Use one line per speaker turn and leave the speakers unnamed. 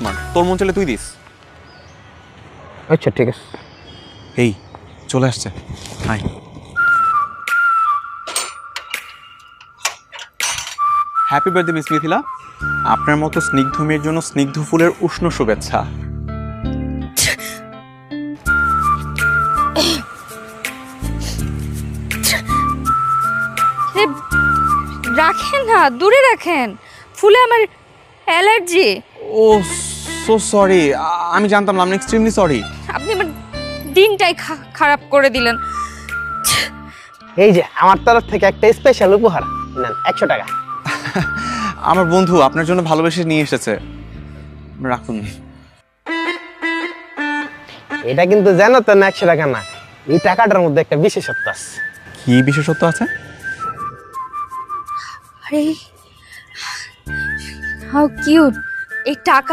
Smart, তোর মন চলে তুই দিস।
আচ্ছা ঠিক আছে।
এই চলে আসছে, hi. Happy birthday miss Mithila, আপনার মতো স্নিগ্ধ মেয়ের জন্য স্নিগ্ধ ফুলের উষ্ণ শুভেচ্ছা।
রাখেন না, দূরে রাখেন, ফুলে আমার অ্যালার্জি।
ও সো সরি, আমি জানতাম না, আমি এক্সট্রিমলি সরি।
আপনি আমার দিনটাই খারাপ করে দিলেন।
এই যে আমার তরফ থেকে একটা স্পেশাল উপহার, নেন 100 টাকা।
আমার বন্ধু আপনার জন্য ভালোবেসে নিয়ে এসেছে, রাখুন।
এটা কিন্তু জানো তো না 100 টাকা না, এই টাকাটার মধ্যে একটা বিশেষত্ব আছে।
কি বিশেষত্ব আছে?
আরে হাউ কিউট, এই টাকা